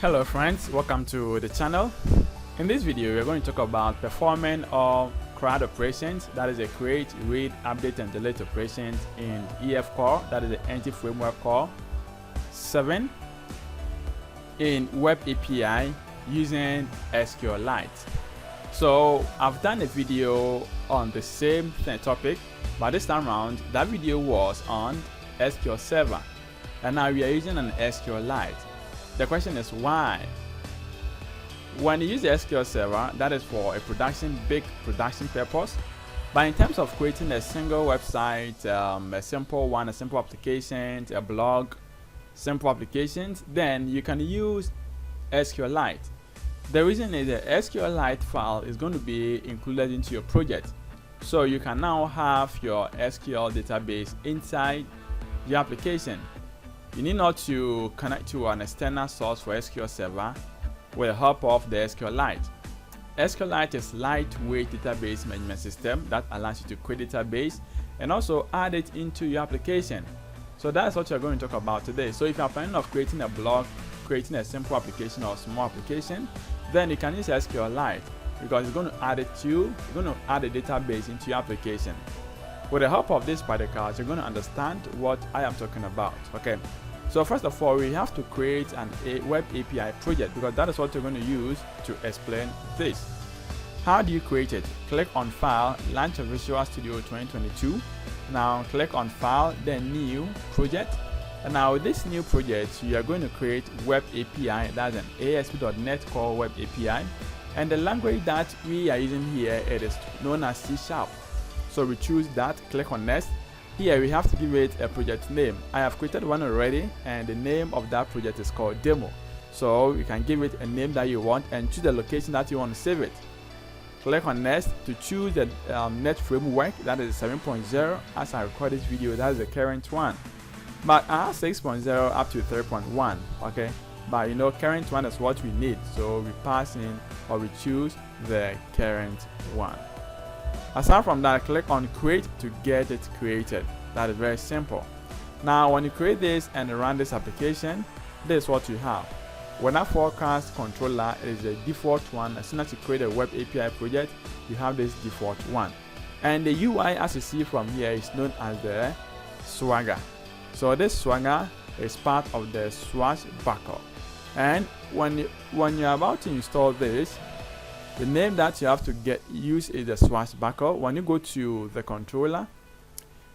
Hello friends, welcome to the channel. In this video we're going to talk about performing all CRUD operations, that is a create, read, update and delete operations in EFcore, that is the Entity Framework Core 7 in Web API using SQLite. So I've done a video on the same topic, but this time around that video was on SQL Server and now we are using an SQLite. The question is why? When you use the SQL Server, that is for a big production purpose. But in terms of creating a single website, a simple application, a blog, simple applications, then you can use SQLite. The reason is the SQLite file is going to be included into your project. So you can now have your SQL database inside your application. You need not to connect to an external source for SQL Server with the help of the SQLite. SQLite is lightweight database management system that allows you to create database and also add it into your application. So that's what you're going to talk about today. So if you're planning of creating a blog, creating a simple application or small application, then you can use SQLite because it's going to add a database into your application. With the help of this podcast, you're going to understand what I am talking about. Okay, so first of all, we have to create a web API project because that is what you're going to use to explain this. How do you create it? Click on File, launch a Visual Studio 2022. Now click on File, then New Project. And now with this new project, you are going to create web API. That's an ASP.NET Core web API. And the language that we are using here, it is known as C#. So we choose that, click on next. Here we have to give it a project name. I have created one already and the name of that project is called demo. So you can give it a name that you want and choose the location that you want to save it. Click on next to choose the net framework, that is 7.0. As I record this video, that is the current one. But I have 6.0 up to 3.1. okay, but you know current one is what we need, so we pass in or we choose the current one. Aside from that, click on create to get it created. That is very simple. Now when you create this and run this application, this is what you have. When I forecast controller, it is the default one. As soon as you create a web API project, you have this default one. And the UI, as you see from here, is known as the Swagger. So this Swagger is part of the Swashbuckle. And when you're about to install this, the name that you have to use is the Swashbuckle. When you go to the controller,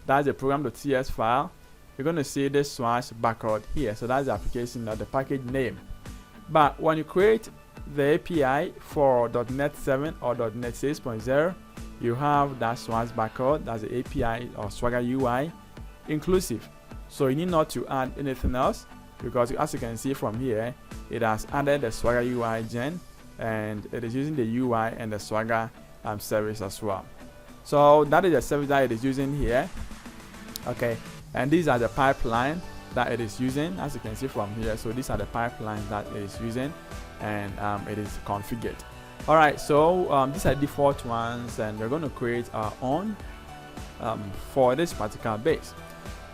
that's the program.cs file, you're going to see this Swashbuckle here. So that's the application or the package name. But when you create the API for .NET 7 or .NET 6.0, you have that Swashbuckle, that's the API or Swagger UI inclusive. So you need not to add anything else because as you can see from here, it has added the Swagger UI gen and it is using the UI and the Swagger service as well. So that is the service that it is using here. Okay, and these are the pipeline that it is using, as you can see from here. So these are the pipelines that it is using and it is configured. All right, so these are default ones and we're going to create our own for this particular base.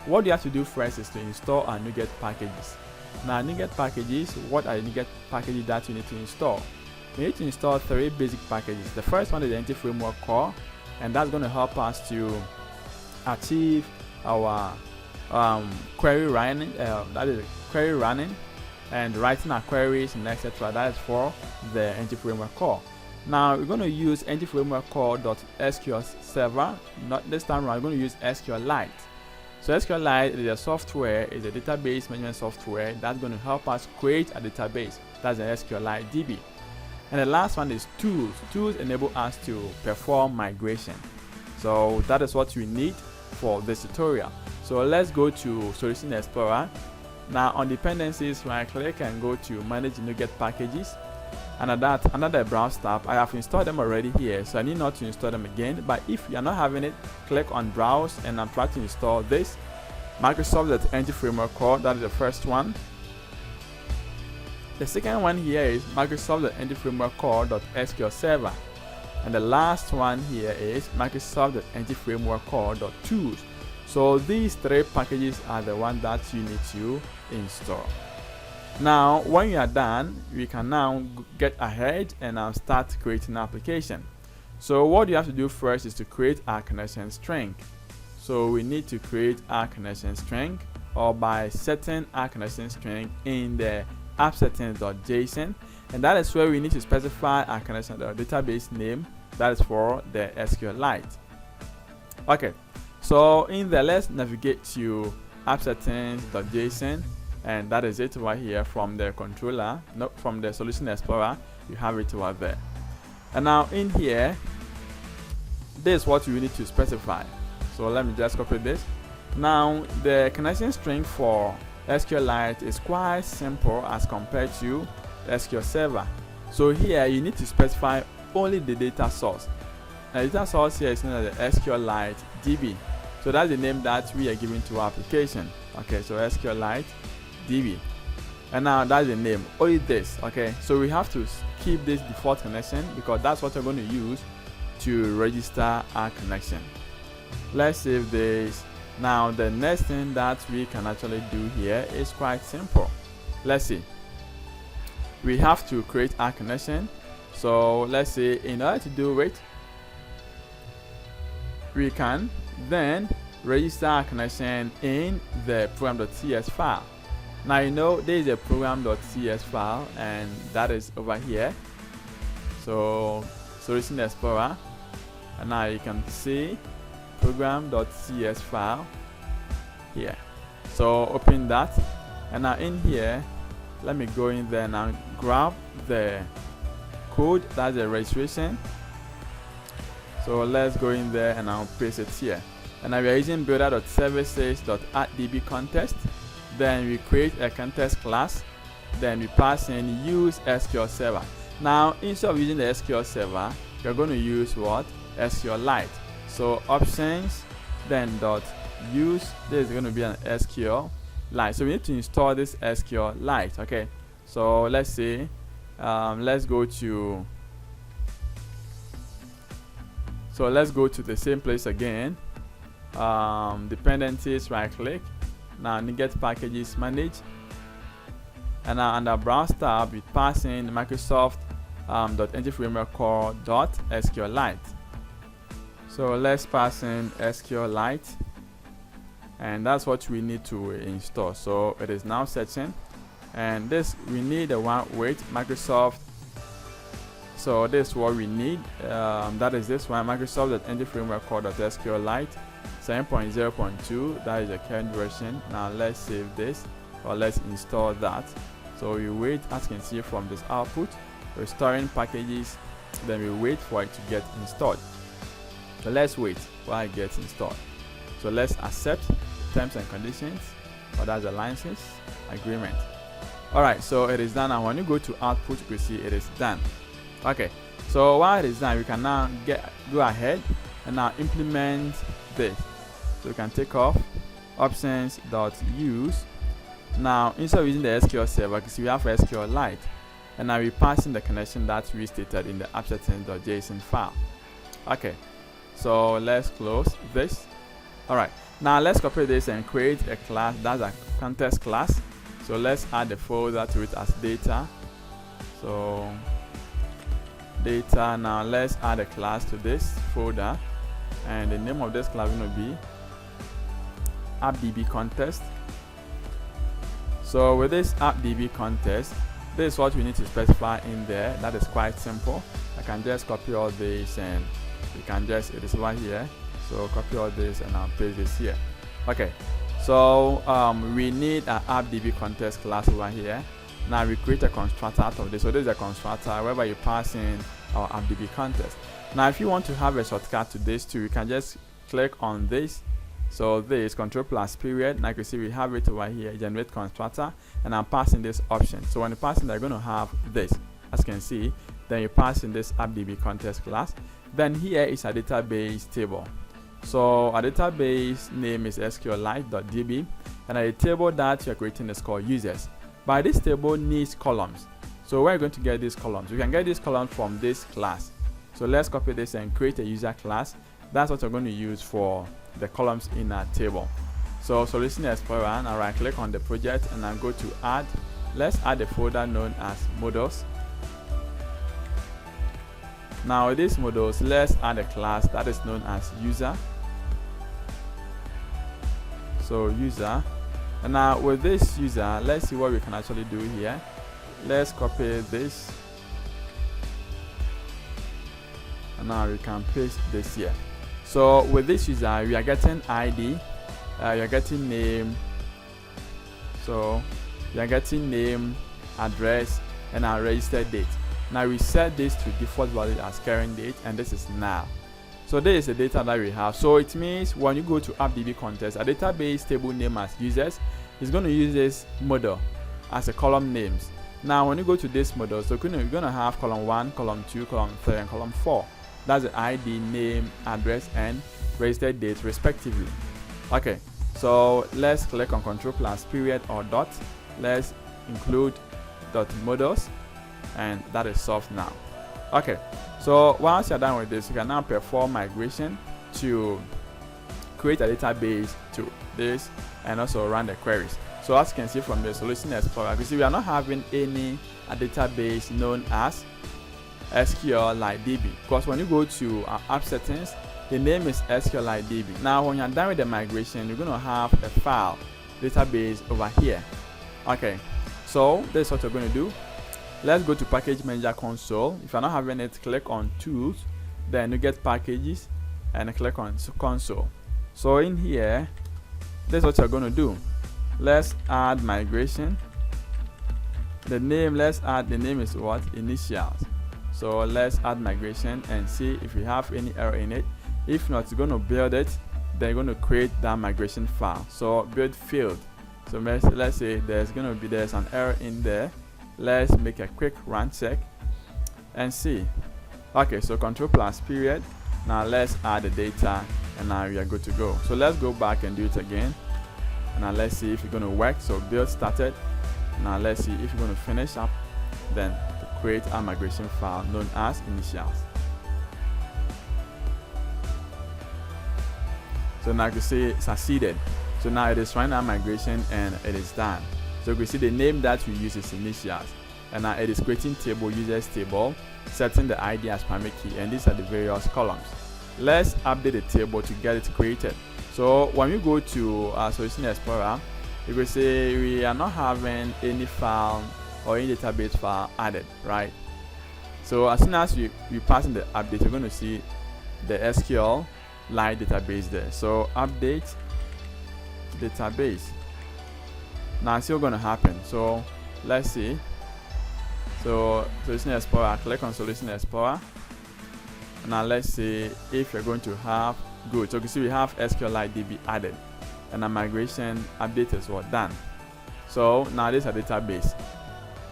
What you have to do first is to install our NuGet packages. Now NuGet packages, what are the NuGet packages that you need to install? We need to install 3 basic packages. The first one is the Entity Framework Core, and that's going to help us to achieve our query running. That is query running and writing our queries and etc. That is for the Entity Framework Core. Now we're going to use Entity Framework Core.SQL Server. Not this time around, we're going to use SQLite. So SQLite is a software, is a database management software that's going to help us create a database. That's an SQLite DB. And the last one is tools. Tools enable us to perform migration. So that is what we need for this tutorial. So let's go to Solution Explorer. Now on dependencies, right click and go to Manage NuGet Packages. And under the Browse tab, I have installed them already here, so I need not to install them again. But if you are not having it, click on Browse and I'm trying to install this Microsoft Entity Framework Core. That is the first one. The second one here is Microsoft Entity Framework Core.SQL Server. And the last one here is Microsoft Entity Framework Core.Tools. So these 3 packages are the ones that you need to install. Now when you are done, we can now get ahead and now start creating an application. So what you have to do first is to create our connection string. So we need to create our connection string, or by setting our connection string in the appsettings.json, and that is where we need to specify our connection database name, that is for the SQLite. Okay, so in there, let's navigate to appsettings.json, and that is it over here from the controller, not from the solution explorer. You have it over there. And now in here, this is what you need to specify. So let me just copy this. Now the connection string for SQLite is quite simple as compared to SQL Server. So here you need to specify only the data source. The data source here is known as the SQLite DB. So that's the name that we are giving to our application. Okay, so SQLite DB. And now that's the name, only this. Okay, so we have to keep this default connection because that's what we're going to use to register our connection. Let's save this. Now the next thing that we can actually do here is quite simple. Let's see. We have to create our connection. So let's say in order to do it, we can then register our connection in the program.cs file. Now you know there is a program.cs file, and that is over here. So Solution Explorer, and now you can see program.cs file here. So open that, and now in here, let me go in there and grab the code, that's the registration. So let's go in there and I'll paste it here. And now we are using builder.services.addDB contest. Then we create a contest class. Then we pass in use SQL Server. Now instead of using the SQL Server, you're going to use what? SQLite. So options, then dot use. This is going to be an SQLite. So we need to install this SQLite. Okay. So let's see. Let's go to. So let's go to the same place again. Dependencies, right click. Now NuGet packages manage. And now under browse tab, we pass in Microsoft .NGFramework.Core.SQLite. So let's pass in SQLite, and that's what we need to install. So it is now searching, and this we need the one with Microsoft. So this is what we need. That is this one, Microsoft.NGFramework.Core.SQLite 7.0.2. That is the current version. Now let's save this, or let's install that. So we wait, as you can see from this output, restoring packages. Then we wait for it to get installed. So let's wait while it gets installed. So let's accept terms and conditions, or that's the license agreement. Alright, so it is done, and when you go to output, you can see it is done. Okay, so while it is done, we can now go ahead and now implement this. So we can take off options.use. Now instead of using the SQL Server, because we have SQLite, and now we pass in the connection that we stated in the appsettings.json file. Okay, so let's close this. Alright, now let's copy this and create a class, that's a contest class. So let's add the folder to it as data. So data, now let's add a class to this folder, and the name of this class is going to be appdb contest. So with this appdb contest, this is what we need to specify in there. That is quite simple. I can just copy all this, and you can just, it is right here. So copy all this and I'll paste this here. Okay, so we need an appdb contest class over here. Now we create a constructor out of this. So this is a constructor whereby you pass in our appdb contest. Now if you want to have a shortcut to this too, you can just click on this. So this control plus period. Now you can see we have it over here, generate constructor, and I'm passing this option. So when you pass in, they're going to have this, as you can see. Then you pass in this appdb contest class. Then here is a database table. So our database name is SQLite.db, and a table that you're creating is called users. But this table needs columns. So where are you going to get these columns? You can get these columns from this class. So let's copy this and create a user class. That's what we're going to use for the columns in our table. So Solution Explorer, and I right click on the project and I go to add let's add a folder known as models. Now with these models, let's add a class that is known as user. So user, and now with this user, let's see what we can actually do here. Let's copy this, and now we can paste this here. So with this user, we are getting ID, we are getting name, so we are getting name, address, and our registered date. Now we set this to default value as current date, and this is now. So this is the data that we have. So it means when you go to AppDB context, a database table name as users is going to use this model as a column names. Now when you go to this model, so you're going to have column 1, column 2, column 3, and column 4. That's the ID, name, address, and registered date respectively. Okay, so let's click on control plus period or dot. Let's include dot models, and that is solved now. Okay, so once you're done with this, you can now perform migration to create a database to this and also run the queries. So as you can see from the Solution Explorer, you see we are not having any database known as SQLite DB, because when you go to app settings, the name is SQLite DB. Now when you're done with the migration, you're going to have a file database over here. Okay, so this is what you're going to do. Let's go to Package Manager console. If you're not having it, click on Tools, then you get Packages, and click on Console. So in here, this is what you're going to do. Let's add migration. The name, let's add the name is what? Initials. So let's add migration and see if we have any error in it. If not, you're going to build it, then you're going to create that migration file. So build field. So let's say there's an error in there. Let's make a quick run check and see. Okay, so control plus period. Now let's add the data, and now we are good to go. So let's go back and do it again. Now let's see if it's going to work. So build started. Now let's see if you're going to finish up, then to create a migration file known as initials. So now you can see it succeeded. So now it is running our migration and it is done. So you can see the name that we use is initials, and now it is creating table, users table, setting the ID as primary key, and these are the various columns. Let's update the table to get it created. So when you go to Solution Explorer, you will see we are not having any file or any database file added, right? So as soon as we pass in the update, you're going to see the SQLite database there. So update database. Now it's still going to happen. So let's see. So Solution Explorer, click on Solution Explorer. Now let's see if you're going to have good. So you can see we have SQLite DB added, and the migration update is what done. So now this is a database.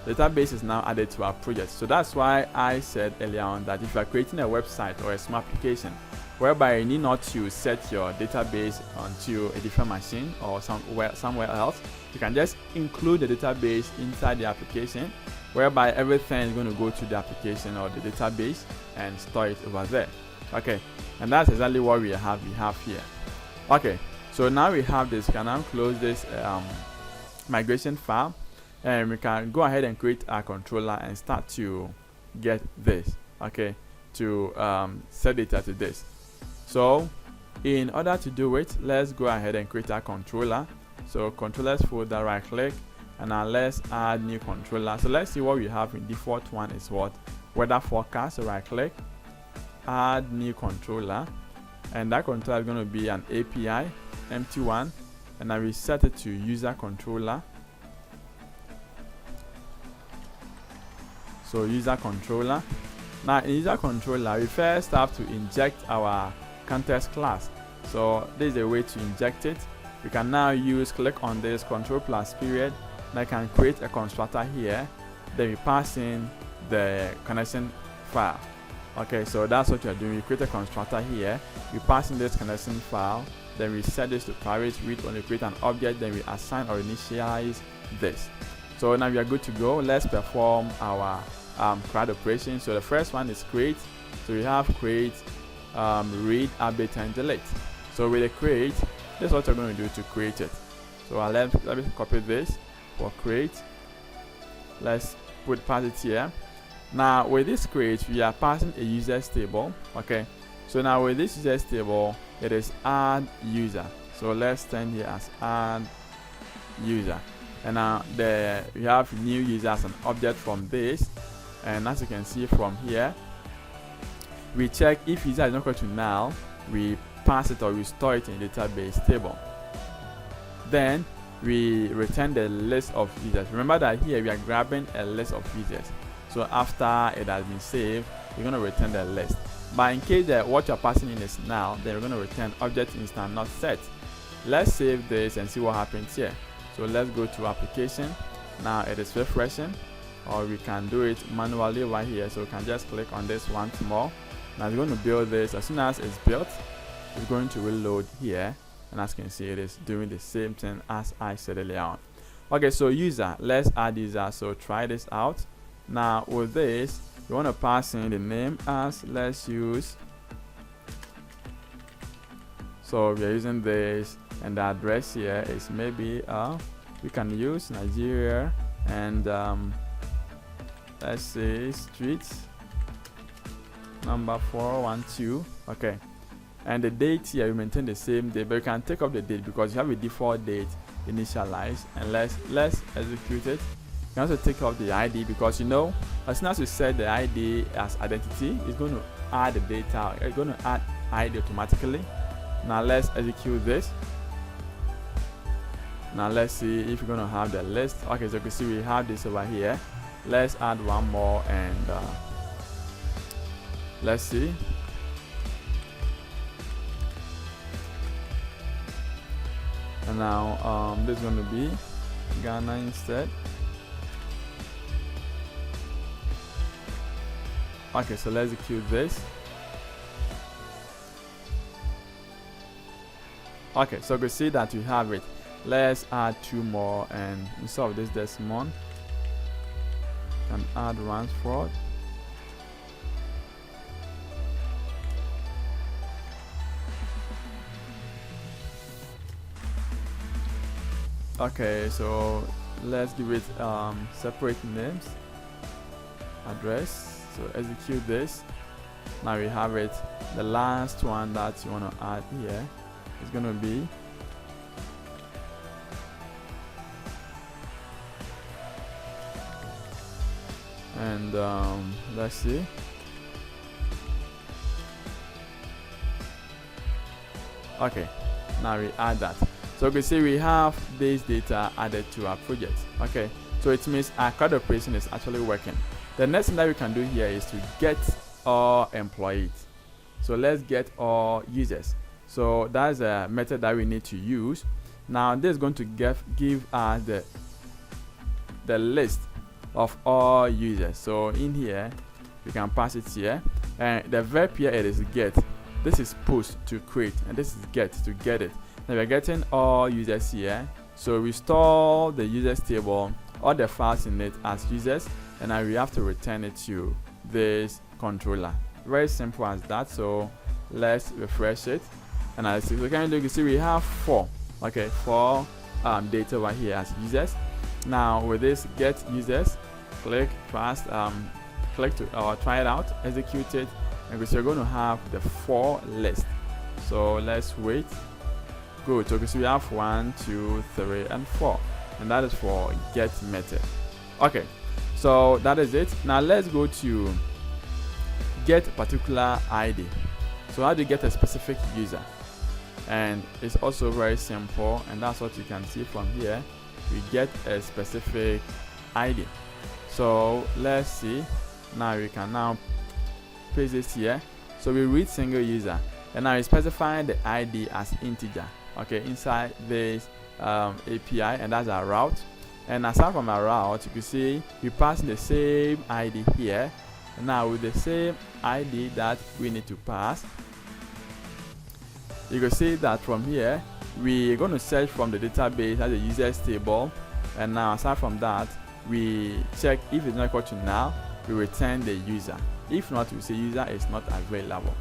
The database is now added to our project. So that's why I said earlier on that if you are creating a website or a small application whereby you need not to set your database onto a different machine or somewhere else, you can just include the database inside the application, whereby everything is going to go to the application or the database and store it over there. Okay, and that's exactly what we have here. Okay, so now we have this. We can now close this migration file, and we can go ahead and create our controller and start to get this. Okay, to set data to this. So in order to do it, let's go ahead and create our controller. So controllers folder, right click, and now let's add new controller. So let's see what we have in default one is what? Weather forecast. So right click, add new controller, and that controller is going to be an API empty one, and I will set it to user controller. So user controller. Now in user controller, we first have to inject our context class. So this is a way to inject it. You can now click on this control plus period, and I can create a constructor here. Then we pass in the connection file. Okay, so that's what you're doing. You create a constructor here, we pass in this connection file, then we set this to private read only, create an object, then we assign or initialize this. So now we are good to go. Let's perform our CRUD operation. So the first one is create. So we have create, read, update, and delete. So with the create, this is what you're going to do to create it. So let me copy this for create, let's pass it here. Now with this create, we are passing a users table. Okay, so now with this users table, it is add user. So let's send here as add user, and now we have new user as an object from this. And as you can see from here, we check if user is not equal to null, we pass it or we store it in database table. Then we return the list of users. Remember that here we are grabbing a list of users. So after it has been saved, we're going to return the list. But in case that what you're passing in is null, then we're going to return object instance not set. Let's save this and see what happens here. So let's go to application. Now it is refreshing, or we can do it manually right here. So we can just click on this once more. Now it's going to build this. As soon as it's built, it's going to reload here, and as you can see, it is doing the same thing as I said earlier on. Okay, so user, let's add user. So try this out. Now with this, we want to pass in the name as, let's use, so we are using this, and the address here is maybe we can use Nigeria, and let's say street number 412. Okay, and the date here we maintain the same date, but you can take up the date because you have a default date initialized. And let's execute it. You can also take up the ID, because you know as soon as you set the ID as identity, it's going to add the data. It's going to add ID automatically. Now let's execute this. Now let's see if we're going to have the list. Okay, so you can see we have this over here. Let's add one more, and let's see. And now this is going to be Ghana instead. Okay, so let's execute this. Okay, so you can see that we have it. Let's add two more, and instead of this month, and add Ransford. Okay, so let's give it separate names, address. So execute this. Now we have it. The last one that you want to add here is going to be and let's see. Okay, now we add that. So you can see we have this data added to our project. Okay, so it means our CRUD operation is actually working. The next thing that we can do here is to get all employees. So let's get all users. So that's a method that we need to use. Now this is going to give us the list of all users. So in here we can pass it here, and the verb here it is get. This is post to create, and this is get to get it. Now we're getting all users here, so we store the users table, all the files in it as users, and now we have to return it to this controller. Very simple as that. So let's refresh it, and as you can see we have four data right here as users. Now with this get users, click fast, click to try it out, execute it, and we're going to have the 4 list. So let's wait. Good. So we have 1, 2, 3, and 4, and that is for get method. Okay, so that is it. Now let's go to get particular ID. So how do you get a specific user? And it's also very simple, and that's what you can see from here. We get a specific ID. So let's see. Now we can now paste this here. So we read single user, and now we specify the ID as integer. Okay, inside this API, and that's our route. And aside from our route, you can see we pass the same ID here. And now with the same ID that we need to pass, you can see that from here we're going to search from the database as a users table. And now aside from that, we check if it's not equal to null, we return the user. If not, we say user is not available.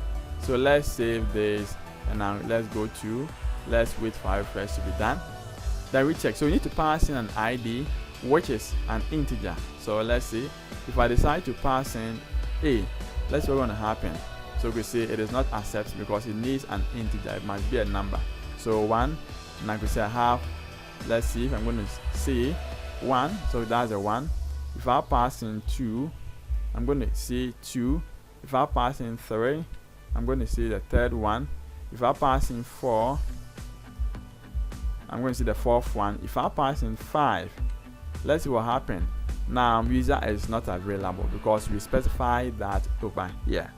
So let's save this, and now let's go to, let's wait for our refresh to be done. Then we check. So we need to pass in an ID which is an integer. So let's see, if I decide to pass in a, let's see what's going to happen. So we see it is not accepted because it needs an integer, it must be a number. So 1, and I could say I have, let's see if I'm going to see 1, so that's a 1. If I pass in 2, I'm going to see 2. If I pass in 3, I'm going to see the third one. If I pass in 4, I'm going to see the fourth one. If I pass in 5, let's see what happened. Now user is not available because we specify that over here.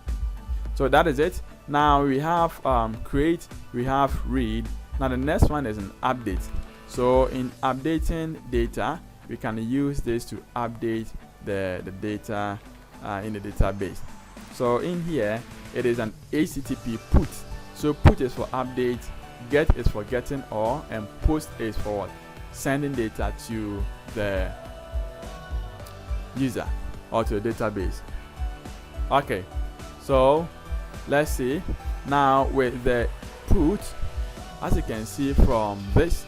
So that is it. Now we have create, we have read. Now the next one is an update. So in updating data, we can use this to update the data in the database. So in here it is an HTTP put. So put is for update, get is for getting or, and post is for what? Sending data to the user or to the database. Okay, so let's see. Now with the put, as you can see from this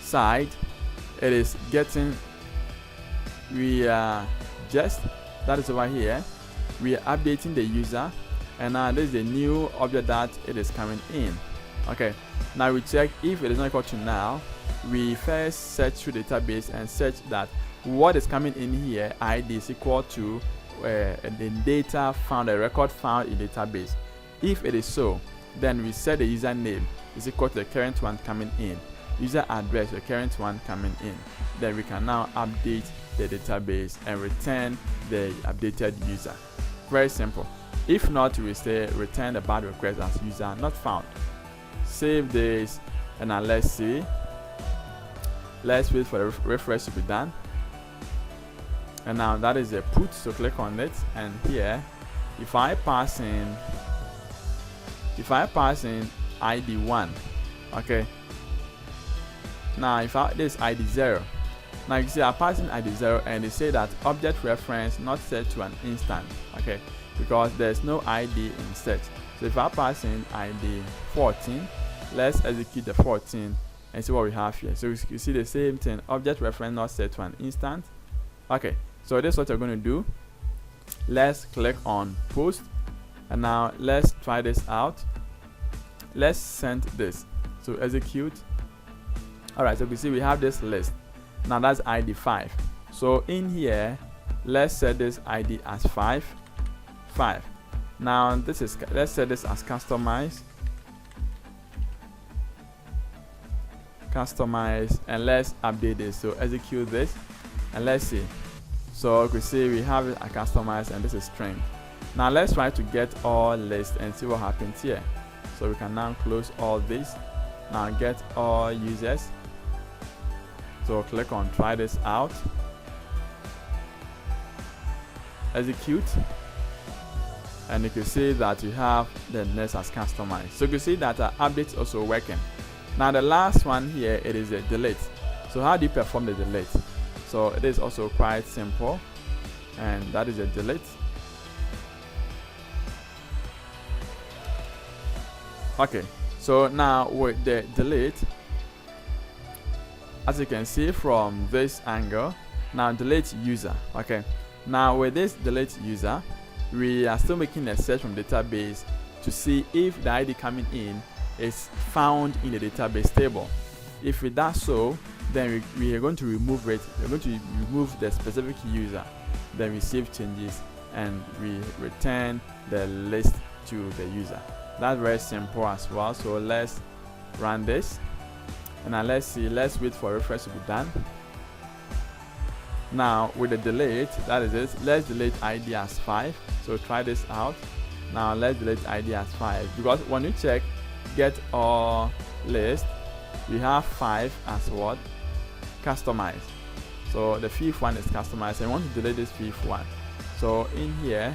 side, it is getting, we are just, that is over here, we are updating the user, and now this is the new object that it is coming in. Okay, now we check if it is not equal to null. We first search through the database and search that what is coming in here ID is equal to the data found, the record found in the database. If it is so, then we set the username is equal to the current one coming in, user address the current one coming in. Then we can now update the database and return the updated user. Very simple. If not, we say return the bad request as user not found. Save this, and now let's see. Let's wait for the refresh to be done. And now that is a put, so click on it, and here if I pass in ID 1, okay, now if this ID 0, now you can see I pass in ID 0 and they say that object reference not set to an instant, okay, because there's no ID in set. So if I pass in ID 14, let's execute the 14 and see what we have here. So you see the same thing, object reference not set to an instant. Okay, so this is what you're going to do. Let's click on post, and now let's try this out. Let's send this, so execute. Alright, so you see we have this list. Now that's ID 5. So in here, let's set this ID as 5. Now this is, let's set this as customize, and let's update this. So execute this, and let's see. So you can see we have it a customize, and this is string. Now let's try to get all list and see what happens here. So we can now close all this. Now get all users. So click on try this out. Execute. And you can see that you have the next as customized. So you can see that our update is also working. Now the last one here, it is a delete. So how do you perform the delete? So it is also quite simple, and that is a delete. Okay, so now with the delete, as you can see from this angle, now delete user. Okay, now with this delete user, we are still making a search from database to see if the ID coming in is found in the database table. If it does so, then we are going to remove it. We're going to remove the specific user, then we save changes, and we return the list to the user. That's very simple as well. So let's run this, and now let's see, let's wait for refresh to be done. Now with the delete, that is it, let's delete ID as 5. So try this out. Now let's delete ID as 5, because when you check get all list, we have 5 as what? Customized. So the fifth one is customized, and I want to delete this fifth one. So in here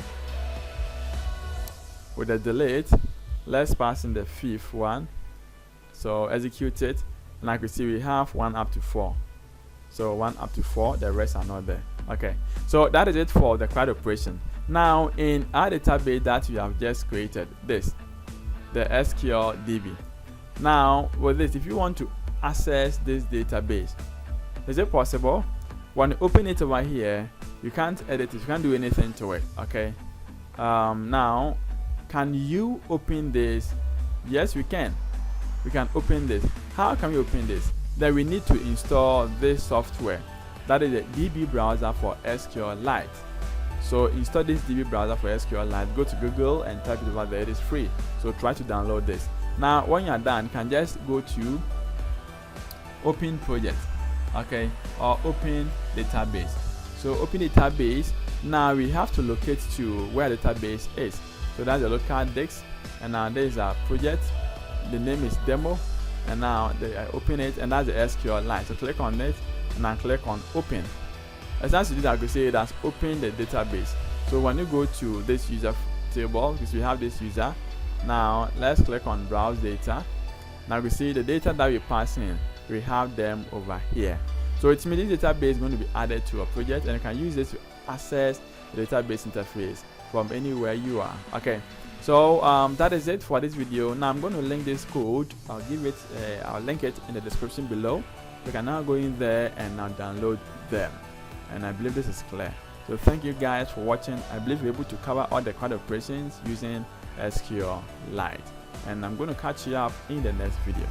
with the delete, let's pass in the fifth one. So execute it, and like we see we have 1 up to 4. So 1 up to 4, the rest are not there. Okay, so that is it for the CRUD operation. Now in our database that we have just created, this, the SQL DB. Now with this, if you want to access this database, Is it possible? When you open it over here, you can't edit it, you can't do anything to it. Okay, now can you open this? Yes, we can open this. How can we open this? Then we need to install this software, that is a DB browser for SQLite. So install this DB browser for SQLite. Go to Google and type it over there. It is free, so try to download this. Now when you're done, you can just go to open project, okay, or open database. So open database. Now we have to locate to where the database is. So that's the local disk, and now there is a project, the name is demo, and now I open it, and that's the SQLite. So click on it and then click on open. As soon as you do that, I could say that's open the database. So when you go to this user table, because we have this user, now let's click on browse data. Now we see the data that we pass in, we have them over here. So it means this database is going to be added to a project, and you can use this to access the database interface from anywhere you are. Okay, so that is it for this video. Now I'm going to link this code. I'll link it in the description below. You can now go in there and now download them, and I believe this is clear. So thank you guys for watching. I believe we're able to cover all the CRUD operations using SQLite, and I'm going to catch you up in the next video.